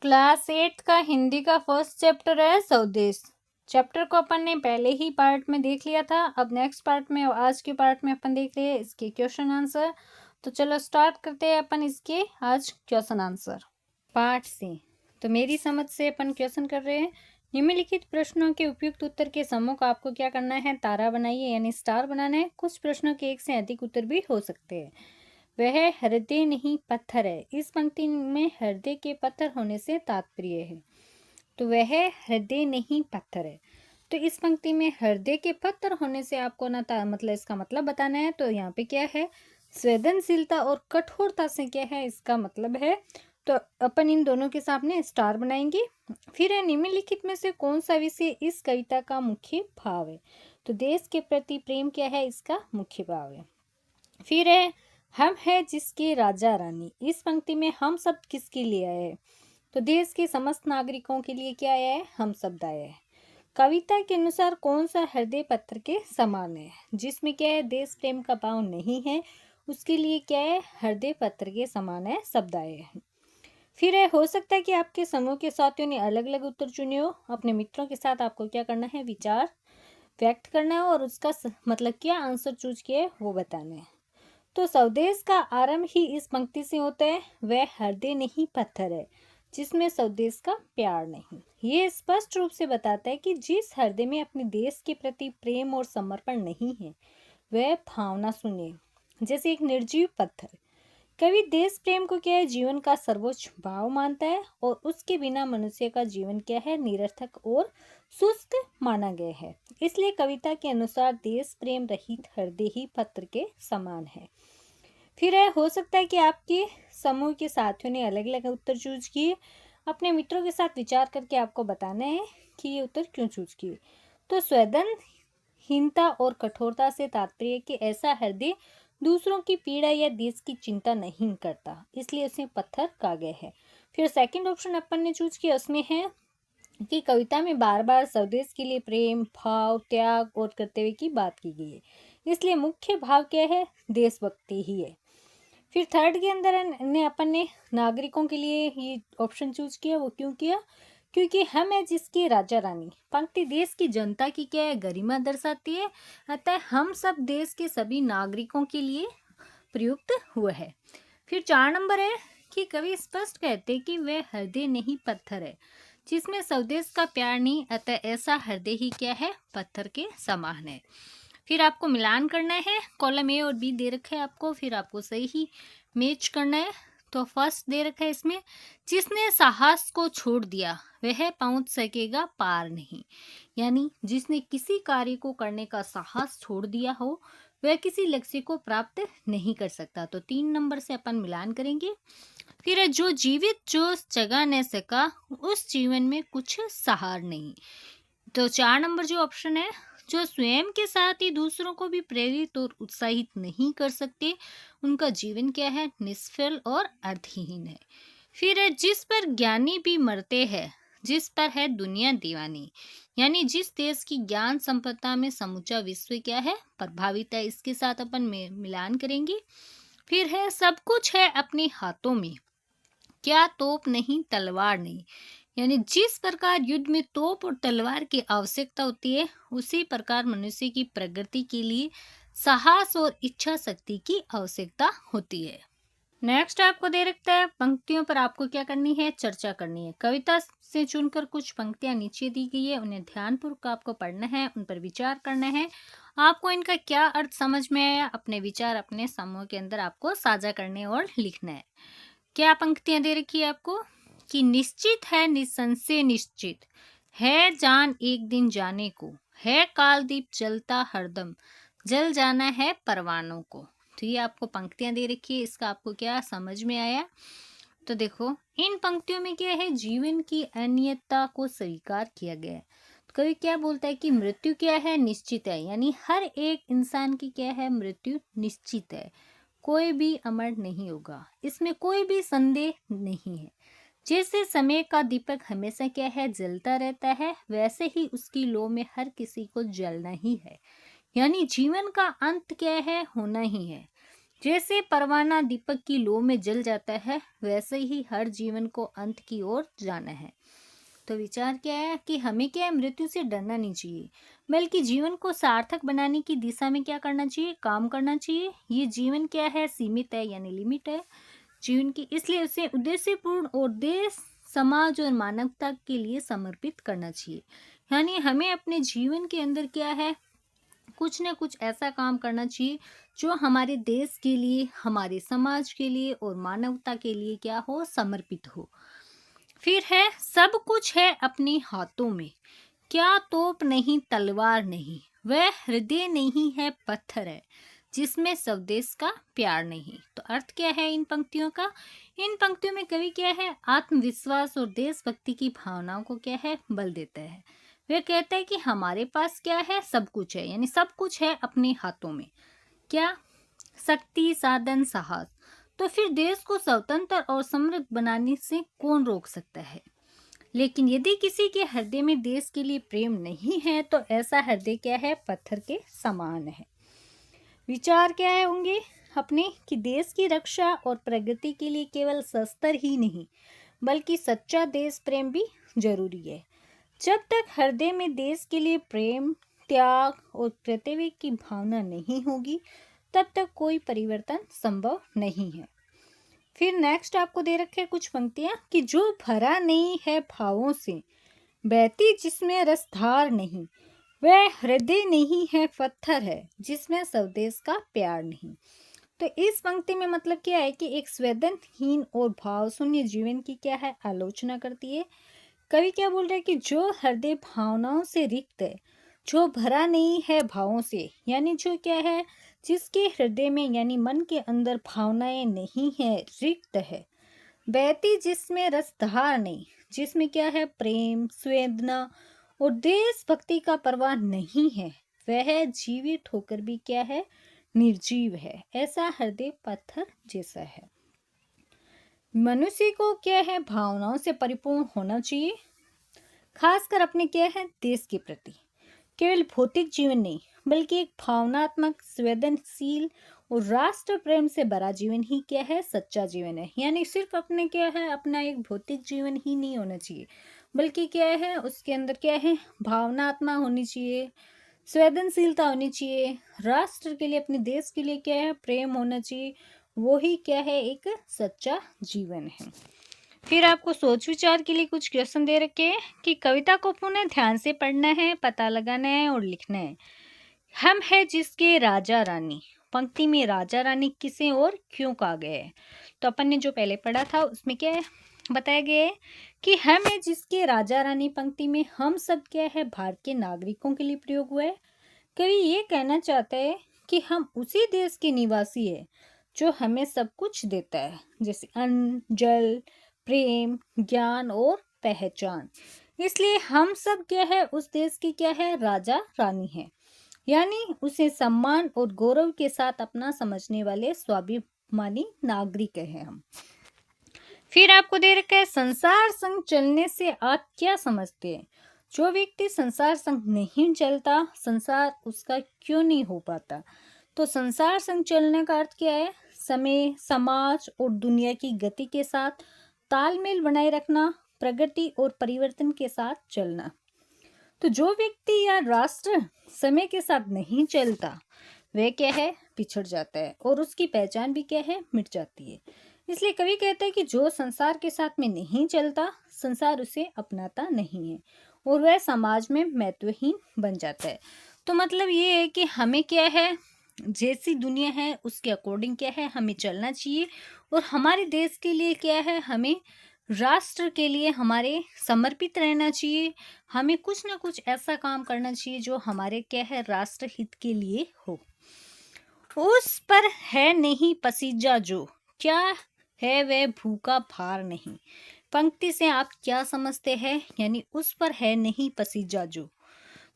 Class 8 का हिंदी का first chapter है स्वदेश। चैप्टर को अपन ने पहले ही पार्ट में देख लिया था। अब नेक्स्ट पार्ट में, आज के पार्ट में अपन देख रहे हैं इसके क्वेश्चन आंसर। तो चलो स्टार्ट करते हैं अपन इसके आज क्वेश्चन आंसर पार्ट से। तो मेरी समझ से अपन क्वेश्चन कर रहे हैं। निम्नलिखित प्रश्नों के उपयुक्त उत्तर के समूह को आपको क्या करना है, तारा बनाइए यानी स्टार बनाना है। कुछ प्रश्नों के एक से अधिक उत्तर भी हो सकते हैं। वह हृदय नहीं पत्थर है। इस पंक्ति में हृदय के पत्थर होने से तात्पर्य है। तो वह हृदय नहीं पत्थर है। तो इस पंक्ति में हृदय के पत्थर होने से आपको ना मतलब इसका मतलब बताना है। तो यहाँ पे क्या है, संवेदनशीलता और कठोरता से क्या है इसका मतलब है। तो अपन इन दोनों के सामने स्टार बनाएंगे। फिर है निम्नलिखित में से कौन सा विषय इस कविता का मुख्य भाव है। तो देश के प्रति प्रेम क्या है, इसका मुख्य भाव है। फिर है हम है जिसके राजा रानी। इस पंक्ति में हम शब्द किसके लिए आया है। तो देश के समस्त नागरिकों के लिए क्या आया है, हम शब्द आया है। कविता के अनुसार कौन सा हृदय पत्र के समान है। जिसमें क्या है देश प्रेम का भाव नहीं है, उसके लिए क्या है हृदय पत्र के समान है शब्द आए हैं। फिर है हो सकता है कि आपके समूह के साथियों ने अलग अलग उत्तर चुने हो। अपने मित्रों के साथ आपको क्या करना है, विचार व्यक्त करना है और उसका मतलब क्या आंसर चूज किया है वो बताना है। तो स्वदेश का आरंभ ही इस पंक्ति से होता है, वह हृदय नहीं पत्थर है जिसमें स्वदेश का प्यार नहीं। ये स्पष्ट रूप से बताता है कि जिस हृदय में अपने देश के प्रति प्रेम और समर्पण नहीं है, वह भावना सुने जैसे एक निर्जीव पत्थर। कवि देश प्रेम को क्या है, जीवन का सर्वोच्च भाव मानता है और उसके बिना मनुष्य का जीवन क्या है, निरर्थक और सुस्त माना गया है। इसलिए कविता के अनुसार देश प्रेम रहित हृदय ही पत्र के समान है। फिर है हो सकता है कि आपके समूह के साथियों ने अलग अलग उत्तर चूज किए। अपने मित्रों के साथ विचार करके आपको बताना है कि ये उत्तर क्यों चूज किए। तो संवेदनहीनता और कठोरता से तात्पर्य कि ऐसा हृदय दूसरों की पीड़ा या देश की चिंता नहीं करता, इसलिए उसे पत्थर कहा गया है। फिर सेकंड ऑप्शन अपन ने चूज किया, उसमें है कि कविता में बार बार स्वदेश के लिए प्रेम, भाव, त्याग और कर्तव्य की बात की गई है, इसलिए मुख्य भाव क्या है, देशभक्ति ही है। फिर थर्ड के अंदर ने अपन ने नागरिकों के लिए ये ऑप्शन चूज किया। वो क्यों किया, क्योंकि हम है जिसके राजा रानी। पंक्ति देश की जनता की क्या है, गरिमा दर्शाती है, अतः हम सब देश के सभी नागरिकों के लिए प्रयुक्त हुआ है। फिर 4 नंबर है कि कवि स्पष्ट कहते कि वह हृदय नहीं पत्थर है जिसमें स्वदेश का प्यार नहीं, अतः ऐसा हृदय ही क्या है, पत्थर के समान है। फिर आपको मिलान करना है, कॉलम ए और बी दे रखा है आपको, फिर आपको सही ही मैच करना है। तो फर्स्ट दे रखा है इसमें, जिसने साहस को छोड़ दिया वह पहुंच सकेगा पार नहीं। यानी जिसने किसी कार्य को करने का साहस छोड़ दिया हो वह किसी लक्ष्य को प्राप्त नहीं कर सकता। तो 3 नंबर से अपन मिलान करेंगे। फिर जो जीवित जो जगा न सका उस जीवन में कुछ सहार नहीं। तो 4 नंबर जो ऑप्शन है, जो स्वयं के साथ ही दूसरों को भी प्रेरित और उत्साहित नहीं कर सकते उनका जीवन क्या है, निष्फल और अर्थहीन है। फिर है जिस पर ज्ञानी भी मरते हैं, जिस पर है दुनिया दीवानी। यानी जिस देश की ज्ञान संपदा में समूचा विश्व क्या है, प्रभावित है। इसके साथ अपन मिलान करेंगे। फिर है सब कुछ है अपने हाथों में, क्या तोप नहीं तलवार नहीं। यानी जिस प्रकार युद्ध में तोप और तलवार की आवश्यकता होती है, उसी प्रकार मनुष्य की प्रगति के लिए साहस और इच्छा शक्ति की आवश्यकता होती है। नेक्स्ट आपको दे रखता है, पंक्तियों पर आपको क्या करनी है, चर्चा करनी है। कविता से चुनकर कुछ पंक्तियां नीचे दी गई है, उन्हें ध्यानपूर्वक आपको पढ़ना है, उन पर विचार करना है। आपको इनका क्या अर्थ समझ में आया, अपने विचार अपने समूह के अंदर आपको साझा करने और लिखना है। क्या पंक्तियां दे रखी है आपको कि निश्चित है निसंशय निश्चित है जान एक दिन जाने को, है कालदीप जलता हरदम जल जाना है परवानों को। तो ये आपको पंक्तियां दे रखी है, इसका आपको क्या समझ में आया। तो देखो इन पंक्तियों में क्या है, जीवन की अनियतता को स्वीकार किया गया है। तो कवि क्या बोलता है कि मृत्यु क्या है, निश्चित है। यानी हर एक इंसान की क्या है, मृत्यु निश्चित है, कोई भी अमर नहीं होगा, इसमें कोई भी संदेह नहीं है। जैसे समय का दीपक हमेशा क्या है, जलता रहता है, वैसे ही उसकी लौ में हर किसी को जलना ही है। यानी जीवन का अंत क्या है, होना ही है। जैसे परवाना दीपक की लौ में जल जाता है, वैसे ही हर जीवन को अंत की ओर जाना है। तो विचार क्या है कि हमें क्या है, मृत्यु से डरना नहीं चाहिए, बल्कि जीवन को सार्थक बनाने की दिशा में क्या करना चाहिए, काम करना चाहिए। ये जीवन क्या है, सीमित है यानी लिमिट है जीवन की, इसलिए उसे उद्देश्यपूर्ण और देश, समाज और मानवता के लिए समर्पित करना चाहिए। यानी हमें अपने जीवन के अंदर क्या है, कुछ ना कुछ ऐसा काम करना चाहिए जो हमारे देश के लिए, हमारे समाज के लिए और मानवता के लिए क्या हो, समर्पित हो। फिर है, सब कुछ है अपने हाथों में, क्या तोप नहीं तलवार नहीं, वह हृदय नहीं है पत्थर है, जिसमें स्वदेश का प्यार नहीं। तो अर्थ क्या है इन पंक्तियों का, इन पंक्तियों में कवि क्या है, आत्मविश्वास और देशभक्ति की भावनाओं को क्या है, बल देता है। वह कहता है कि हमारे पास क्या है, सब कुछ है, यानी सब कुछ है अपने हाथों में। क्या, शक्ति, साधन, साहस। तो फिर देश को स्वतंत्र और समृद्ध बनाने से कौन रोक सकता है। लेकिन यदि किसी के हृदय में देश के लिए प्रेम नहीं है, तो ऐसा हृदय क्या है, पत्थर के समान है। विचार क्या है होंगे अपने कि देश की रक्षा और प्रगति के लिए केवल शस्त्र ही नहीं, बल्कि सच्चा देश प्रेम भी जरूरी है। जब तक हृदय में देश के लिए प्रेम, त्याग और कर्तव्य की भावना नहीं होगी, तब तक कोई परिवर्तन संभव नहीं है। फिर नेक्स्ट आपको दे रखे कुछ पंक्तियां कि जो भरा नहीं है भावों से, बहती जिसमें रसधार नहीं, वह हृदय नहीं है पत्थर है, जिसमें स्वदेश का प्यार नहीं। तो इस पंक्ति में मतलब क्या है कि एक संवेदनहीन और भाव शून्य जीवन की क्या है, आलोचना करती है। कवि क्या बोल रहे हैं कि जो हृदय भावनाओं से रिक्त है, जो भरा नहीं है भावों से, यानी जो क्या है, जिसके हृदय में यानी मन के अंदर भावनाएं नहीं है, रिक्त है। बहती जिसमें रसधार नहीं, जिसमें क्या है, प्रेम, संवेदना और देशभक्ति का परवाह नहीं है, वह जीवित होकर भी क्या है, निर्जीव है। ऐसा हृदय पत्थर जैसा है। मनुष्य को क्या है, भावनाओं से परिपूर्ण होना चाहिए, खासकर अपने क्या है, देश के प्रति। केवल भौतिक जीवन नहीं, बल्कि एक भावनात्मक, संवेदनशील और राष्ट्र प्रेम से भरा जीवन ही क्या है, सच्चा जीवन है। यानी सिर्फ अपने क्या है, अपना एक भौतिक जीवन ही नहीं होना चाहिए, बल्कि क्या है, उसके अंदर क्या है, भावनात्मक होनी चाहिए, संवेदनशीलता होनी चाहिए, राष्ट्र के लिए, अपने देश के लिए क्या है, प्रेम होना चाहिए। वो ही क्या है, एक सच्चा जीवन है। फिर आपको सोच विचार के लिए कुछ क्वेश्चन दे रखे हैं कि कविता को पुनः ध्यान से पढ़ना है, पता लगाना है और लिखना है। हम है जिसके राजा रानी, पंक्ति में राजा रानी किसे और क्यों कहा गया है। तो अपन ने जो पहले पढ़ा था उसमें क्या है, बताया गया है कि हम है जिसके राजा रानी, पंक्ति में हम सब क्या है, भारत के नागरिकों के लिए प्रयोग हुआ है। कवि ये कहना चाहता है कि हम उसी देश के निवासी है जो हमें सब कुछ देता है, जैसे अन्न, जल, प्रेम, ज्ञान और पहचान। इसलिए हम सब क्या है, उस देश की क्या है, राजा रानी है, यानी उसे सम्मान और गौरव के साथ अपना समझने वाले स्वाभिमानी नागरिक हैं हम। फिर आपको दे रखा है, संसार संग चलने से आप क्या समझते हैं। जो व्यक्ति संसार संग नहीं चलता, संसार उसका क्यों नहीं हो पाता। तो संसार संग चलने का अर्थ क्या है, समय, समाज और दुनिया की गति के साथ तालमेल बनाए रखना, प्रगति और परिवर्तन के साथ चलना। तो जो व्यक्ति या राष्ट्र समय के साथ नहीं चलता, वह क्या है, पिछड़ जाता है और उसकी पहचान भी क्या है, मिट जाती है। इसलिए कवि कहते हैं कि जो संसार के साथ में नहीं चलता, संसार उसे अपनाता नहीं है और वह समाज में महत्वहीन बन जाता है। तो मतलब ये है कि हमें क्या है, जैसी दुनिया है उसके अकॉर्डिंग क्या है, हमें चलना चाहिए और हमारे देश के लिए क्या है, हमें राष्ट्र के लिए हमारे समर्पित रहना चाहिए। हमें कुछ ना कुछ ऐसा काम करना चाहिए जो हमारे क्या है, राष्ट्र हित के लिए हो। उस पर है नहीं पसीजा जो, क्या है वह भूखा भार नहीं। पंक्ति से आप क्या समझते हैं, यानी उस पर है नहीं पसीजा जो।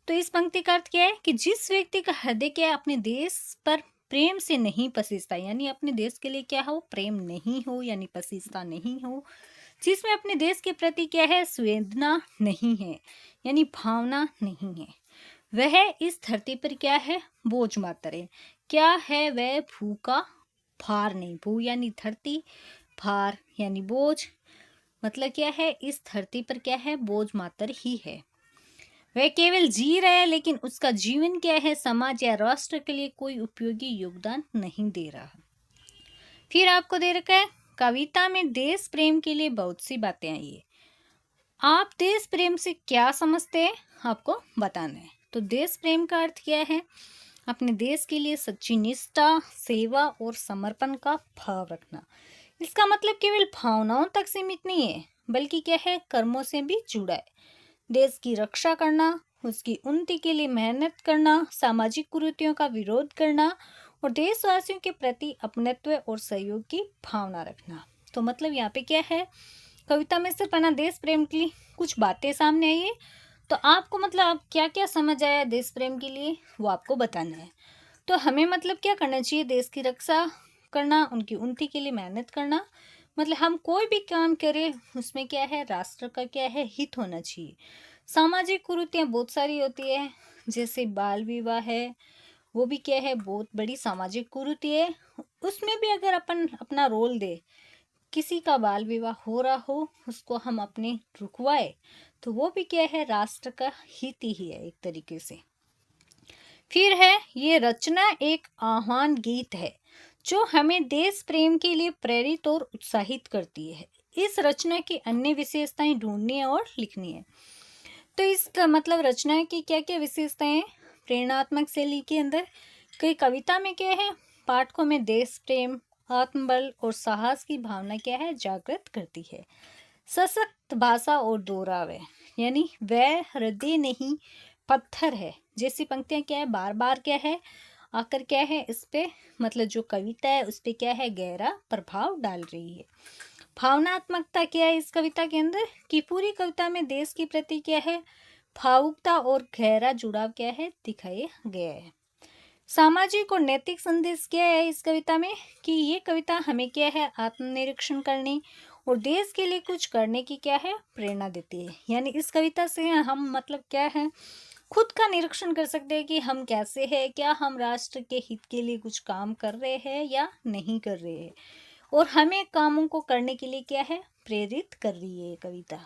तो इस पंक्ति का अर्थ क्या है कि जिस व्यक्ति का हृदय क्या है, अपने देश पर प्रेम से नहीं पसीजता, यानी अपने देश के लिए क्या हो, प्रेम नहीं हो, यानी पसीजता नहीं हो, जिसमें अपने देश के प्रति क्या है, संवेदना नहीं है, यानी भावना नहीं है, वह इस धरती पर क्या है, बोझ मात्र है। क्या है वह भूखा भार नहीं। भू यानी धरती, भार यानी बोझ। मतलब क्या है, इस धरती पर क्या है, बोझ मात्र ही है। वह केवल जी रहा है, लेकिन उसका जीवन क्या है, समाज या राष्ट्र के लिए कोई उपयोगी योगदान नहीं दे रहा। फिर आपको दे रखा है, कविता में देश प्रेम के लिए बहुत सी बातें आई है। आप देश प्रेम से क्या समझते हैं, आपको बताना है। तो देश प्रेम का अर्थ क्या है, अपने देश के लिए सच्ची निष्ठा, सेवा और समर्पण का भाव रखना। इसका मतलब केवल भावनाओं तक सीमित नहीं है, बल्कि क्या है, कर्मों से भी जुड़ा है। देश की रक्षा करना, उसकी उन्नति के लिए मेहनत करना, सामाजिक कुरीतियों का विरोध करना और देशवासियों के प्रति अपनत्व और सहयोग की भावना रखना। तो मतलब यहाँ पे क्या है, कविता में सिर्फ अपना देश प्रेम के लिए कुछ बातें सामने आई है। तो आपको मतलब आप क्या क्या समझ आया देश प्रेम के लिए, वो आपको बताना है। तो हमें मतलब क्या करना चाहिए, देश की रक्षा करना, उनकी उन्नति के लिए मेहनत करना। मतलब हम कोई भी काम करें उसमें क्या है, राष्ट्र का क्या है, हित होना चाहिए। सामाजिक कुरीतियाँ बहुत सारी होती है, जैसे बाल विवाह है, वो भी क्या है, बहुत बड़ी सामाजिक कुरीति है। उसमें भी अगर अपन अपना रोल दे, किसी का बाल विवाह हो रहा हो, उसको हम अपने रुकवाए, तो वो भी क्या है, राष्ट्र का हित ही है एक तरीके से। फिर है, ये रचना एक आह्वान गीत है जो हमें देश प्रेम के लिए प्रेरित और उत्साहित करती है। इस रचना की अन्य विशेषताएं ढूंढनी है और लिखनी है। तो इसका मतलब रचना की क्या क्या विशेषताएं, प्रेरणात्मक शैली के अंदर कई कविता में क्या है, पाठकों में देश प्रेम, आत्मबल और साहस की भावना क्या है, जागृत करती है। सशक्त भाषा और दोहराव है, यानी वह हृदय नहीं पत्थर है जैसी पंक्तियां क्या है, बार बार क्या है आकर क्या है, इस पे मतलब जो कविता है उस पे क्या है, गहरा प्रभाव डाल रही है। भावनात्मकता क्या है इस कविता के अंदर, कि पूरी कविता में देश के प्रति क्या है, भावुकता और गहरा जुड़ाव क्या है, दिखाया गया है। सामाजिक और नैतिक संदेश क्या है इस कविता में, कि ये कविता हमें क्या है, आत्मनिरीक्षण करने और देश के लिए कुछ करने की क्या है, प्रेरणा देती है। यानी इस कविता से हम मतलब क्या है, खुद का निरीक्षण कर सकते हैं कि हम कैसे हैं, क्या हम राष्ट्र के हित के लिए कुछ काम कर रहे हैं या नहीं कर रहे हैं, और हमें कामों को करने के लिए क्या है, प्रेरित कर रही है ये कविता।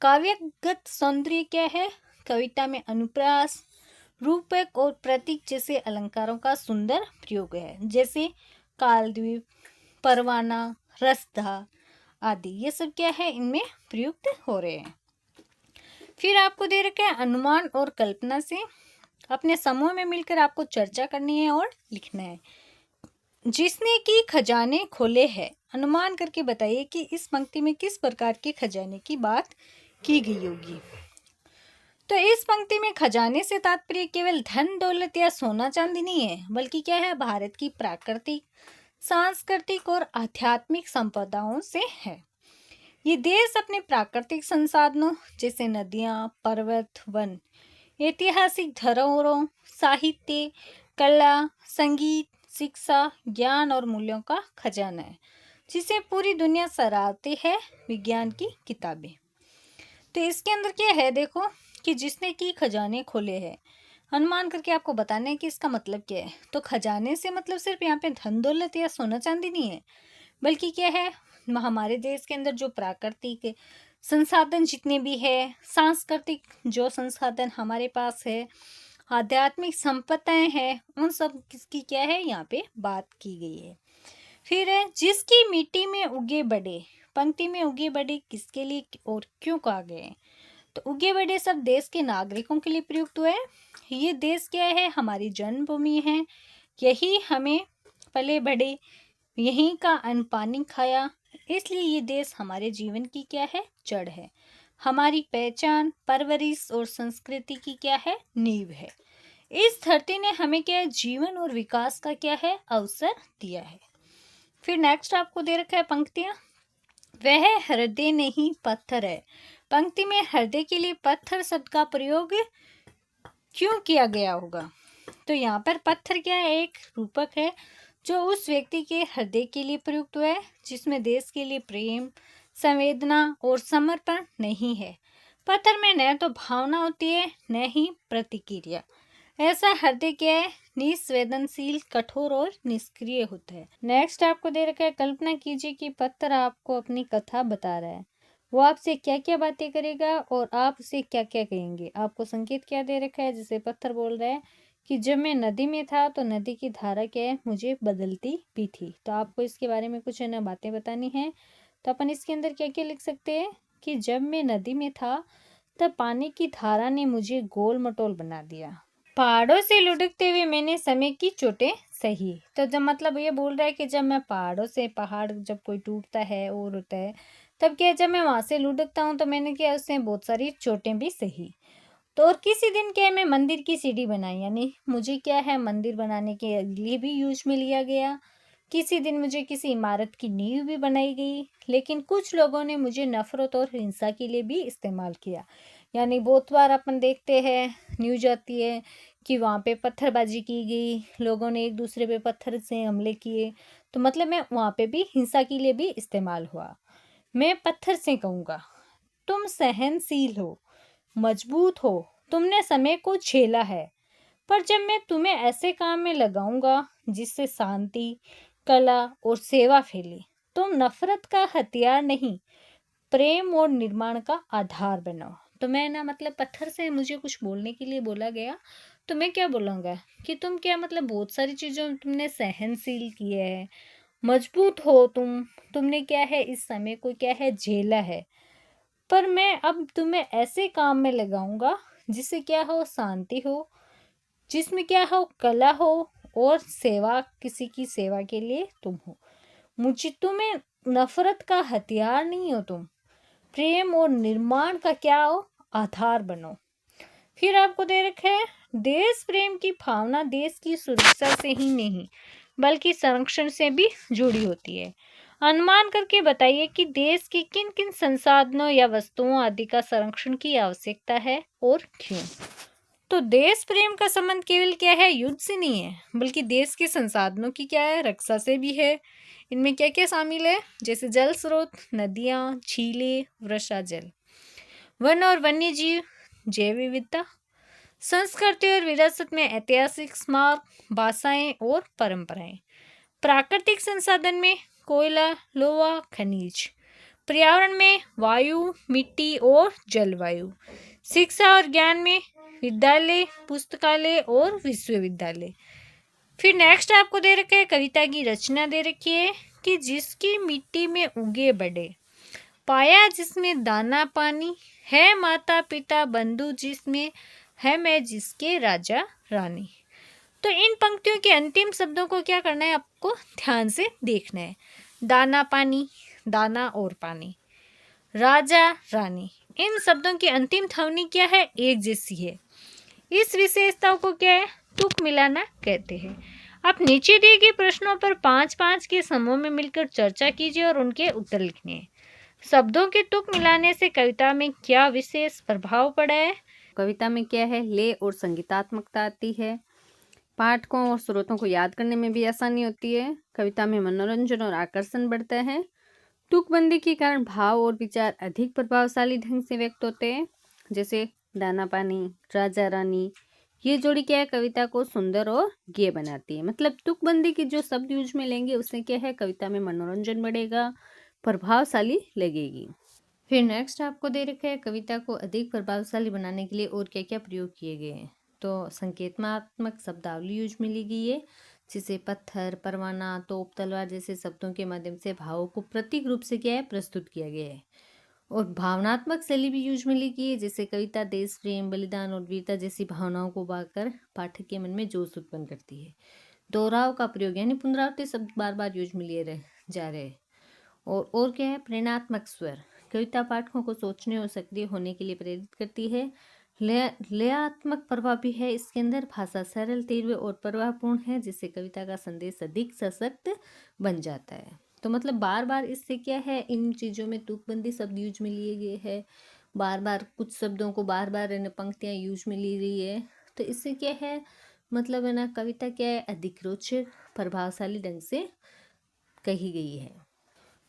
काव्यगत सौंदर्य क्या है, कविता में अनुप्रास, रूपक और प्रतीक जैसे अलंकारों का सुंदर प्रयोग है, जैसे कालद्वीप, परवाना, रसधा आदि, ये सब क्या है, इनमें प्रयुक्त हो रहे हैं। फिर आपको दे रखा है, अनुमान और कल्पना से अपने समूह में मिलकर आपको चर्चा करनी है और लिखना है। जिसने की खजाने खोले हैं, अनुमान करके बताइए कि इस पंक्ति में किस प्रकार के खजाने की बात की गई होगी। तो इस पंक्ति में खजाने से तात्पर्य केवल धन दौलत या सोना चांदी नहीं है, बल्कि क्या है, भारत की प्राकृतिक, सांस्कृतिक और आध्यात्मिक संपदाओं से है। ये देश अपने प्राकृतिक संसाधनों जैसे नदियाँ, पर्वत, वन, ऐतिहासिक धरोहरों, साहित्य, कला, संगीत, शिक्षा, ज्ञान और मूल्यों का खजाना है, जिसे पूरी दुनिया सराहती है, विज्ञान की किताबें। तो इसके अंदर क्या है, देखो कि जिसने की खजाने खोले हैं, अनुमान करके आपको बताना है कि इसका मतलब क्या है। तो खजाने से मतलब सिर्फ यहाँ पे धन दौलत या सोना चांदी नहीं है, बल्कि क्या है, हमारे देश के अंदर जो प्राकृतिक संसाधन जितने भी है, सांस्कृतिक जो संसाधन हमारे पास है, आध्यात्मिक संपदाएं हैं, उन सब किसकी क्या है, यहाँ पे बात की गई है। फिर है, जिसकी मिट्टी में उगे बड़े, पंक्ति में उगे बड़े किसके लिए और क्यों कहा गए हैं। तो उगे बड़े सब देश के नागरिकों के लिए प्रयुक्त हुए हैं। ये देश क्या है, हमारी जन्मभूमि है, यही हमें पले बढ़े, यहीं का अन्न पानी खाया, इसलिए ये देश हमारे जीवन की क्या है, जड़ है, हमारी पहचान, परवरिश और संस्कृति की क्या है, नींव है। इस धरती ने हमें क्या है, जीवन और विकास का क्या है, अवसर दिया है। फिर नेक्स्ट आपको दे रखा है पंक्तियां, वह हृदय नहीं पत्थर है। पंक्ति में हृदय के लिए पत्थर शब्द का प्रयोग क्यों किया गया होगा। तो यहाँ पर पत्थर क्या है, एक रूपक है जो उस व्यक्ति के हृदय के लिए प्रयुक्त हुआ है जिसमें देश के लिए प्रेम, संवेदना और समर्पण नहीं है। पत्थर में न तो भावना होती है, न ही प्रतिक्रिया। ऐसा हृदय क्या है, निसंवेदनशील, कठोर और निष्क्रिय होता है। नेक्स्ट आपको दे रखा है, कल्पना कीजिए कि पत्थर आपको अपनी कथा बता रहा है। वो आपसे क्या क्या बातें करेगा और आप उसे क्या क्या कहेंगे। आपको संकेत क्या दे रखा है, जैसे पत्थर बोल रहा है कि जब मैं नदी में था तो नदी की धारा क्या है, मुझे बदलती भी थी। तो आपको इसके बारे में कुछ है ना बातें बतानी है। तो अपन इसके अंदर क्या क्या लिख सकते हैं कि जब मैं नदी में था तब पानी की धारा ने मुझे गोल मटोल बना दिया। पहाड़ों से लुढ़कते हुए मैंने समय की चोटें सही। तो जब मतलब ये बोल रहा है कि जब मैं पहाड़ों से, पहाड़ जब कोई टूटता है और होता है, तब क्या है, जब मैं वहां से लुढ़कता हूँ तो मैंने क्या उससे बहुत सारी चोटें भी सही। तो और किसी दिन क्या है, मैं मंदिर की सीढ़ी बनाई, यानी मुझे क्या है मंदिर बनाने के लिए भी यूज में लिया गया। किसी दिन मुझे किसी इमारत की नींव भी बनाई गई। लेकिन कुछ लोगों ने मुझे नफरत और हिंसा के लिए भी इस्तेमाल किया। यानी बहुत बार अपन देखते हैं, न्यूज आती है कि वहाँ पे पत्थरबाजी की गई, लोगों ने एक दूसरे पे पत्थर से हमले किए। तो मतलब मैं वहाँ पे भी हिंसा के लिए भी इस्तेमाल हुआ। मैं पत्थर से कहूँगा, तुम सहनशील हो, मजबूत हो, तुमने समय को झेला है। पर जब मैं तुम्हें ऐसे काम में लगाऊंगा जिससे शांति, कला और सेवा फैले, तुम नफरत का हथियार नहीं, प्रेम और निर्माण का आधार बनो। तो मैं ना मतलब पत्थर से मुझे कुछ बोलने के लिए बोला गया, तो मैं क्या बोलूँगा कि तुम क्या मतलब बहुत सारी चीज़ों में तुमने सहनशील किए है, मजबूत हो तुमने क्या है इस समय को क्या है झेला है। पर मैं अब तुम्हें ऐसे काम में लगाऊंगा जिससे क्या हो शांति हो, जिसमें क्या हो कला हो और सेवा, किसी की सेवा के लिए तुम हो। मुझे तुम्हें नफरत का हथियार नहीं हो, तुम प्रेम और निर्माण का क्या हो आधार बनो। फिर आपको दे रखा है, देश प्रेम की भावना देश की सुरक्षा से ही नहीं बल्कि संरक्षण से भी जुड़ी होती है। अनुमान करके बताइए कि देश की किन किन संसाधनों या वस्तुओं आदि का संरक्षण की आवश्यकता है और क्यों। तो देश प्रेम का संबंध केवल क्या है युद्ध से नहीं है, बल्कि देश के संसाधनों की क्या है रक्षा से भी है। इनमें क्या क्या शामिल है, जैसे जल स्रोत, नदियाँ, झीलें, वर्षा जल, वन और वन्य जीव, जैव विविधता, संस्कृति और विरासत में ऐतिहासिक स्मारक, भाषाएं और परंपराएं, प्राकृतिक संसाधन में कोयला, लोहा, खनिज, पर्यावरण में वायु, मिट्टी और जलवायु, शिक्षा और ज्ञान में विद्यालय, पुस्तकालय और विश्वविद्यालय। फिर नेक्स्ट आपको दे रखा है, कविता की रचना दे रखी है कि जिसकी मिट्टी में उगे बढ़े, पाया जिसमें दाना पानी, है माता पिता बंधु जिसमें, है मैं जिसके राजा रानी। तो इन पंक्तियों के अंतिम शब्दों को क्या करना है, आपको ध्यान से देखना है। दाना पानी, दाना और पानी, राजा रानी, इन शब्दों की अंतिम ध्वनि क्या है, एक जैसी है। इस विशेषता को क्या है, तुक मिलाना कहते हैं। आप नीचे दिए गए प्रश्नों पर 5-5 के समूह में मिलकर चर्चा कीजिए और उनके उत्तर लिखने। शब्दों के तुक मिलाने से कविता में क्या विशेष प्रभाव पड़ा है। कविता में क्या है, लय और संगीतात्मकता आती है। पाठकों और स्रोतों को याद करने में भी आसानी होती है। कविता में मनोरंजन और आकर्षण बढ़ता है। तुकबंदी के कारण भाव और विचार अधिक प्रभावशाली ढंग से व्यक्त होते हैं। जैसे दाना पानी, राजा रानी, ये जोड़ी क्या है कविता को सुंदर और गेय बनाती है। मतलब तुकबंदी के जो शब्द यूज में लेंगे उससे क्या है कविता में मनोरंजन बढ़ेगा, प्रभावशाली लगेगी। फिर नेक्स्ट आपको दे रखा है, कविता को अधिक प्रभावशाली बनाने के लिए और क्या क्या प्रयोग किए गए हैं। तो संकेतनात्मक शब्दावली यूज में ली गई है, जिसे पत्थर, परवाना, तोप, तलवार जैसे शब्दों के माध्यम से भावों को प्रतीक रूप से क्या है प्रस्तुत किया गया है। और भावनात्मक शैली भी यूज में ली गई है, जैसे कविता देश प्रेम, बलिदान और वीरता जैसी भावनाओं को उभारकर पाठक के मन में जोश उत्पन्न करती है। दोहराव का प्रयोग, यानी पुनरावृत्ति शब्द बार बार यूज में लिए जा रहे हैं। और क्या है, प्रेरणात्मक स्वर, कविता पाठकों को सोचने और सक्रिय होने के लिए प्रेरित करती है। लयात्मक प्रभाव भी है इसके अंदर, भाषा सरल, तीव्र और प्रभावपूर्ण है, जिससे कविता का संदेश अधिक सशक्त बन जाता है। तो मतलब बार बार इससे क्या है, इन चीज़ों में तुकबंदी शब्द यूज में लिए गए हैं, बार बार कुछ शब्दों को बार बार इन पंक्तियाँ यूज में ली गई है। तो इससे क्या है, मतलब है ना कविता क्या है अधिक रोचक, प्रभावशाली ढंग से कही गई है।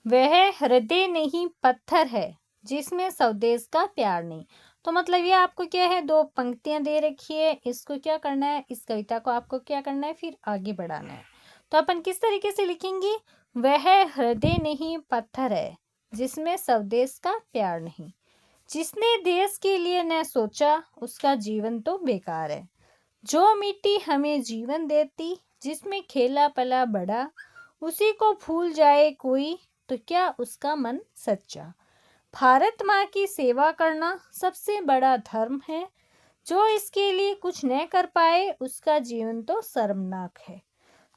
वह हृदय नहीं पत्थर है जिसमें स्वदेश का प्यार नहीं। तो मतलब ये आपको क्या है, दो पंक्तियां दे रखी है, इसको क्या करना है, इस कविता को आपको क्या करना है, फिर आगे बढ़ाना है। तो अपन किस तरीके से लिखेंगे, वह हृदय नहीं पत्थर है जिसमें स्वदेश का प्यार नहीं, जिसने देश के लिए न सोचा उसका जीवन तो बेकार है, जो मिट्टी हमें जीवन देती जिसमें खेला पला बड़ा, उसी को भूल जाए कोई तो क्या उसका मन सच्चा। भारत माँ की सेवा करना सबसे बड़ा धर्म है, जो इसके लिए कुछ न कर पाए उसका जीवन तो शर्मनाक है।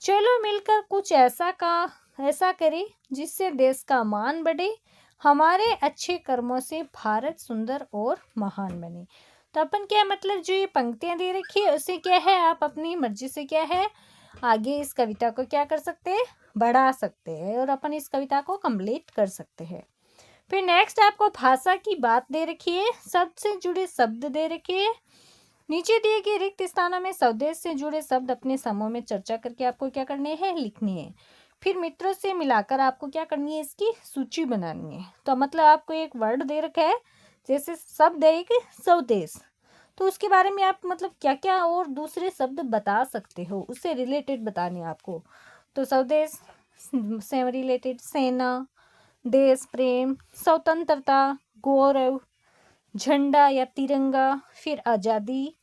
चलो मिलकर कुछ ऐसा करें जिससे देश का मान बढ़े, हमारे अच्छे कर्मों से भारत सुंदर और महान बने। तो अपन क्या मतलब जो ये पंक्तियां दे रखी है उसे क्या है, आप अपनी मर्जी से क्या है आगे इस कविता को क्या कर सकते हैं, बढ़ा सकते हैं और अपन इस कविता को कंप्लीट कर सकते हैं। फिर नेक्स्ट आपको भाषा की बात दे रखी है, शब्द से जुड़े शब्द दे रखे हैं। नीचे दिए गए रिक्त स्थानों में स्वदेश से जुड़े शब्द अपने समूह में चर्चा करके आपको क्या करने हैं, लिखनी है। फिर मित्रों से मिलाकर आपको क्या करनी है, इसकी सूची बनानी है। तो मतलब आपको एक वर्ड दे रखा है, जैसे शब्द है एक स्वदेश, तो उसके बारे में आप मतलब क्या क्या और दूसरे शब्द बता सकते हो, उससे रिलेटेड बताने आपको। तो स्वदेश से रिलेटेड सेना, देश प्रेम, स्वतंत्रता, गौरव, झंडा या तिरंगा, फिर आज़ादी,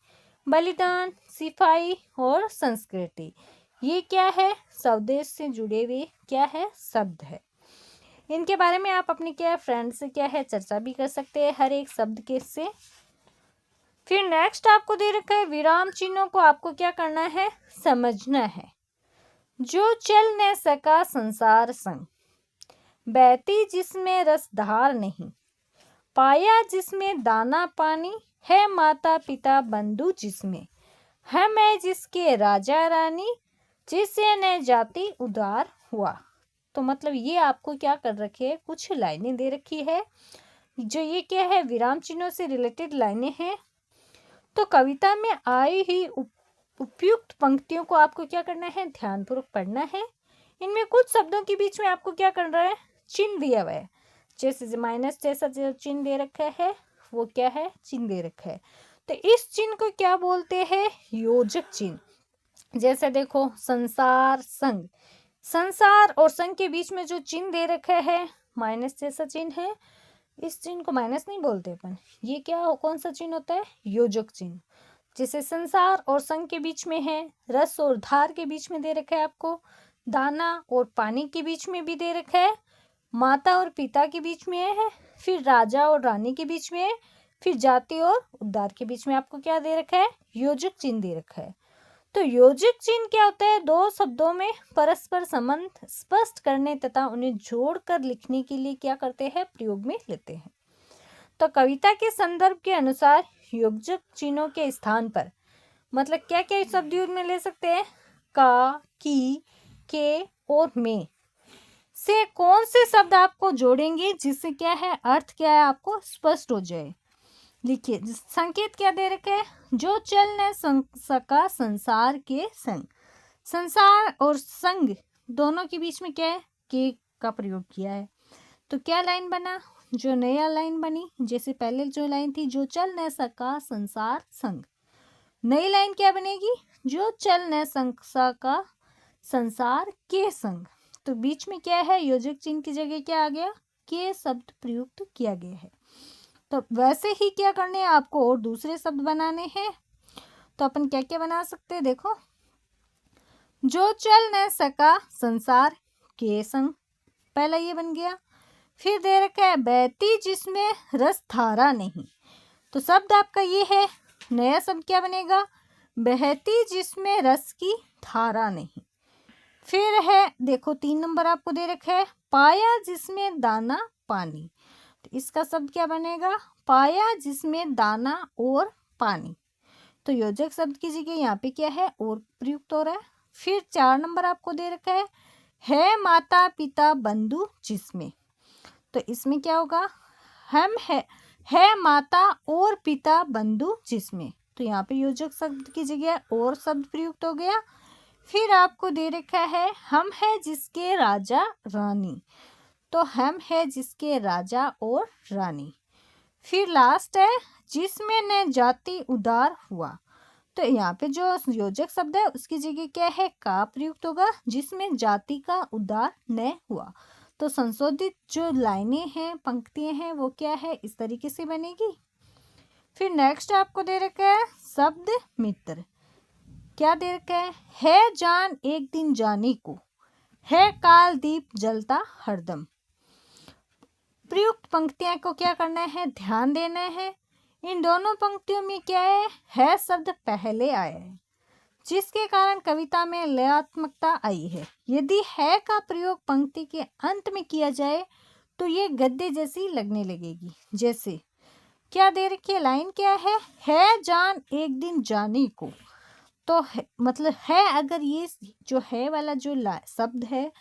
बलिदान, सिपाही और संस्कृति। ये क्या है, स्वदेश से जुड़े हुए क्या है, शब्द है। इनके बारे में आप अपने क्या फ्रेंड से क्या है चर्चा भी कर सकते हैं हर एक शब्द के से। फिर नेक्स्ट आपको दे रखा है विराम चिन्हों को आपको क्या करना है, समझना है। जो चल न सका संसार संग, बहती जिसमें रसधार नहीं, पाया जिसमें दाना पानी, है माता पिता बंधु जिसमें, है मैं जिसके राजा रानी, जिससे न जाति उदार हुआ। तो मतलब ये आपको क्या कर रखे है, कुछ लाइनें दे रखी है, जो ये क्या है विराम चिन्हों से रिलेटेड लाइनें हैं। तो कविता में आई ही उपयुक्त पंक्तियों को आपको क्या करना है, ध्यानपूर्वक पढ़ना है। इनमें कुछ शब्दों के बीच में आपको क्या करना है, चिन्ह दिया हुआ है, जैसे माइनस जैसा जो चिन्ह दे रखा है वो क्या है, चिन्ह दे रखा है। तो इस चिन्ह को क्या बोलते हैं, योजक चिन्ह। जैसे देखो संसार संग, संसार और संग के बीच में जो चिन्ह दे रखा है माइनस जैसा चिन्ह है, इस चिन्ह को माइनस नहीं बोलते अपन, ये क्या कौन सा चिन्ह होता है, योजक चिन्ह। जैसे संसार और संग के बीच में है, रस और धार के बीच में दे रखा है आपको, दाना और पानी के बीच में भी दे रखा है, माता और पिता के बीच में है, फिर राजा और रानी के बीच में है, फिर जाति और उद्धार के बीच में आपको क्या दे रखा है, योजक चिन्ह दे रखा है। तो योजक चिन्ह क्या होता है, दो शब्दों में परस्पर संबंध स्पष्ट करने तथा उन्हें जोड़कर लिखने के लिए क्या करते हैं, प्रयोग में लेते हैं। तो कविता के संदर्भ के अनुसार योजक चिन्हों के स्थान पर मतलब क्या क्या शब्द यूज में ले सकते हैं, का, की, के और में से कौन से शब्द आपको जोड़ेंगे जिससे क्या है, अर्थ क्या है आपको स्पष्ट हो जाए। लिखिए संकेत क्या दे रखे हैं, जो चल न सका संसार के संग, संसार और संग दोनों के बीच में क्या है, के का प्रयोग किया है। तो क्या लाइन बना, जो नया लाइन बनी, जैसे पहले जो लाइन थी जो चल न सका संसार संग, नई लाइन क्या बनेगी, जो चल न सका संसार के संग। तो बीच में क्या है, योजक चिन्ह की जगह क्या आ गया, के शब्द प्रयुक्त किया गया है। तो वैसे ही क्या करने हैं आपको, और दूसरे शब्द बनाने हैं। तो अपन क्या क्या बना सकते हैं, देखो जो चल न सका संसार के संग, पहला ये बन गया। फिर दे रखा है बहती जिसमें रस धारा नहीं, तो शब्द आपका ये है, नया शब्द क्या बनेगा, बहती जिसमें रस की धारा नहीं। फिर है देखो 3 नंबर आपको दे रखा है, पाया जिसमें दाना पानी, तो इसका शब्द क्या बनेगा, पाया जिसमें दाना और पानी। तो योजक शब्द की जगह यहाँ पे क्या है, और प्रयुक्त हो रहा है। फिर 4 नंबर आपको दे रखा है माता पिता बंधु जिसमें, तो इसमें क्या होगा, हम है माता और पिता बंधु जिसमें, तो यहाँ पे योजक शब्द की जगह और शब्द प्रयुक्त हो गया। फिर आपको दे रखा है हम है जिसके राजा रानी, तो हम है जिसके राजा और रानी। फिर लास्ट है जिसमें न जाति उदार हुआ। तो यहाँ पे जो योजक शब्द है उसकी जगह क्या है, का प्रयुक्त होगा, जिसमें जाति का उदार न हुआ। तो संशोधित जो लाइनें हैं, पंक्तियां हैं, वो क्या है, इस तरीके से बनेगी। फिर नेक्स्ट आपको दे रखा है शब्द मित्र। क्या दे रखा है जान एक दिन जाने को, है काल दीप जलता हरदम। प्रयुक्त पंक्तियां को क्या करना है, ध्यान देना है। इन दोनों पंक्तियों में क्या है शब्द पहले आया है, जिसके कारण कविता में लयात्मकता आई है। यदि है का प्रयोग पंक्ति के अंत में किया जाए तो ये गद्य जैसी लगने लगेगी। जैसे क्या दे रखी है, लाइन क्या है जान एक दिन जाने को। तो मतलब है, अगर ये जो है वाला जो शब्द है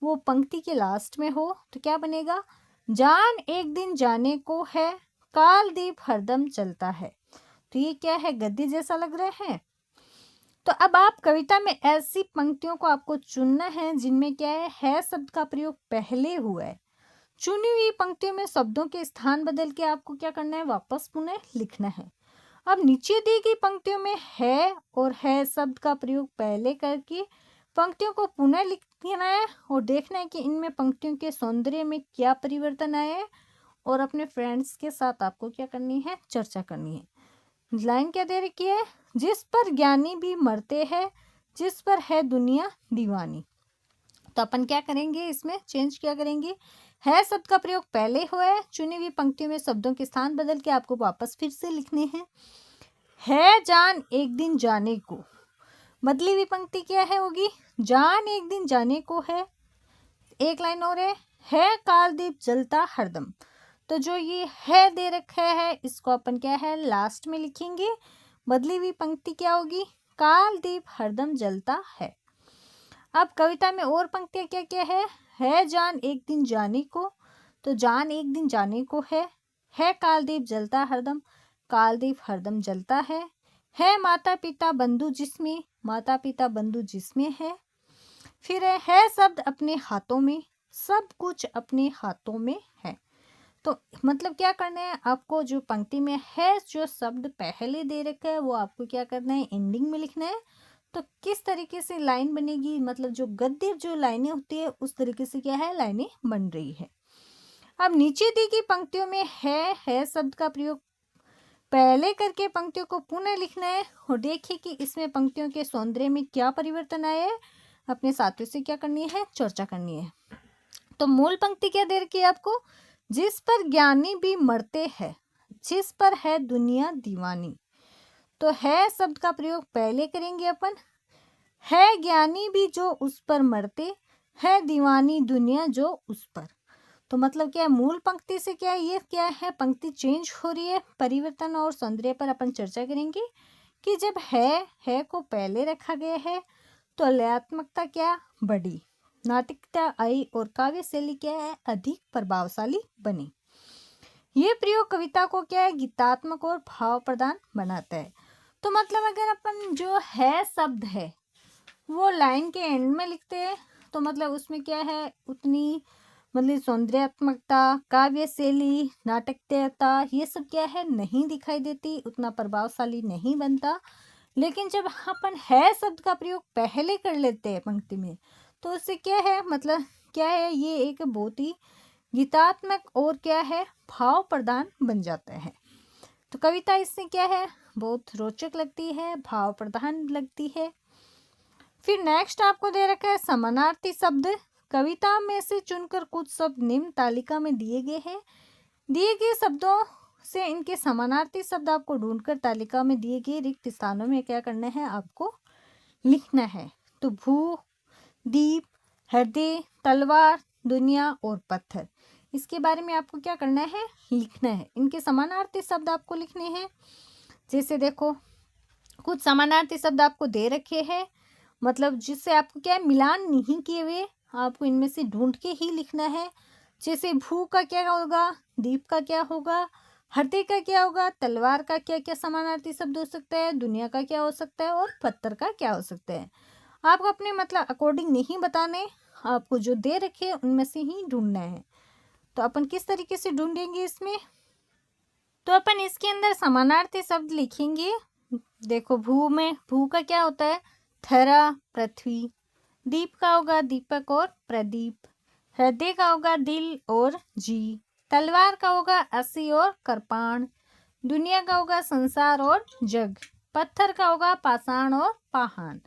वो पंक्ति के लास्ट में हो तो क्या बनेगा, जान एक दिन जाने को है काल दीप हरदम चलता है। तो ये क्या है, गद्य जैसा लग रहा है। तो अब आप कविता में ऐसी पंक्तियों को आपको चुनना है जिनमें क्या है शब्द का प्रयोग पहले हुआ है। चुनी हुई पंक्तियों में शब्दों के स्थान बदल के आपको क्या करना है, वापस पुनः लिखना है। अब नीचे दी गई पंक्तियों में है और है शब्द का प्रयोग पहले करके पंक्तियों को पुनः लिखना है और देखना है कि इनमें पंक्तियों के सौंदर्य में क्या परिवर्तन आया है, और अपने फ्रेंड्स के साथ आपको क्या करनी है, चर्चा करनी है। लाइन क्या दे रखी है, जिस पर ज्ञानी भी मरते हैं, जिस पर है दुनिया दीवानी। तो अपन क्या करेंगे, इसमें चेंज क्या करेंगे, है शब्द का प्रयोग पहले हुआ है, चुनी हुई पंक्तियों में शब्दों के स्थान बदल के आपको वापस फिर से लिखने हैं। है जान एक दिन जाने को, बदली हुई पंक्ति क्या है होगी, जान एक दिन जाने को है। एक लाइन और है काल दीप जलता हरदम। तो जो ये है दे रखा है इसको अपन क्या है लास्ट में लिखेंगे। बदली हुई पंक्ति क्या होगी, काल दीप हरदम जलता है। अब कविता में और पंक्तियां क्या क्या है जान एक दिन जाने को। तो जान एक दिन जाने को है काल दीप जलता हरदम, काल दीप हरदम जलता है माता पिता बंधु जिसमें, माता पिता बंधु जिसमें है। फिर है शब्द अपने हाथों में, सब कुछ अपने हाथों में है। तो मतलब क्या करना है आपको, जो पंक्ति में है जो शब्द पहले दे रखा है वो आपको क्या करना है, एंडिंग में लिखना है। तो किस तरीके से लाइन बनेगी, मतलब जो गद्य जो लाइनें होती है उस तरीके से क्या है लाइनें बन रही है। अब नीचे दी गई पंक्तियों में है शब्द का प्रयोग पहले करके पंक्तियों को पुनः लिखना है और देखिए कि इसमें पंक्तियों के सौंदर्य में क्या परिवर्तन आया है। अपने साथियों से क्या करनी है, चर्चा करनी है। तो मूल पंक्ति क्या दे रखी है आपको, जिस पर ज्ञानी भी मरते हैं, जिस पर है दुनिया दीवानी। तो है शब्द का प्रयोग पहले करेंगे अपन, है ज्ञानी भी जो उस पर मरते, है दीवानी दुनिया जो उस पर। तो मतलब क्या है, मूल पंक्ति से क्या है, ये क्या है पंक्ति चेंज हो रही है। परिवर्तन और सौंदर्य पर अपन चर्चा करेंगे कि जब है को पहले रखा गया है तो लयात्मकता क्या बढ़ी, नाटकीयता आई और काव्य शैली क्या है अधिक प्रभावशाली बनी। ये प्रयोग कविता को क्या है गीतात्मक और भाव प्रदान बनाता है। तो मतलब अगर अपन जो है शब्द है वो लाइन के एंड में लिखते हैं तो मतलब उसमें क्या है उतनी मतलब सौंदर्यात्मकता, काव्य शैली, नाटकीयता ये सब क्या है नहीं दिखाई देती, उतना प्रभावशाली नहीं बनता। लेकिन जब अपन है शब्द का प्रयोग पहले कर लेते हैं पंक्ति में तो उससे क्या है मतलब क्या है, ये एक बहुत ही गीतात्मक और क्या है भाव प्रदान बन जाता है। तो कविता इससे क्या है बहुत रोचक लगती है, भाव प्रधान लगती है। फिर नेक्स्ट आपको दे रखा है समानार्थी शब्द। कविता में से चुनकर कुछ शब्द निम्न तालिका में दिए गए हैं। दिए गए शब्दों से इनके समानार्थी शब्द आपको ढूंढकर तालिका में दिए गए रिक्त स्थानों में क्या करना है, आपको लिखना है। तो भू, दीप, हृदय, तलवार, दुनिया और पत्थर, इसके बारे में आपको क्या करना है, लिखना है। इनके समानार्थी शब्द आपको लिखने हैं। जैसे देखो कुछ समानार्थी शब्द आपको दे रखे हैं, मतलब जिससे आपको क्या है मिलान नहीं किए हुए, आपको इनमें से ढूंढ के ही लिखना है। जैसे भू का क्या होगा, दीप का क्या होगा, हृदय का क्या होगा, तलवार का क्या क्या समानार्थी शब्द हो सकता है, दुनिया का क्या हो सकता है और पत्थर का क्या हो सकता है। आपको अपने मतलब अकॉर्डिंग नहीं बताने, आपको जो दे रखे हैं उनमें से ही ढूंढना है। तो अपन किस तरीके से ढूंढेंगे इसमें, तो अपन इसके अंदर समानार्थी शब्द लिखेंगे। देखो, भू में भू का क्या होता है? थरा, पृथ्वी। दीप का होगा दीपक और प्रदीप। हृदय का होगा दिल और जी। तलवार का होगा अस्सी और कृपाण। दुनिया का होगा संसार और जग। पत्थर का होगा पाषाण और पाषाण।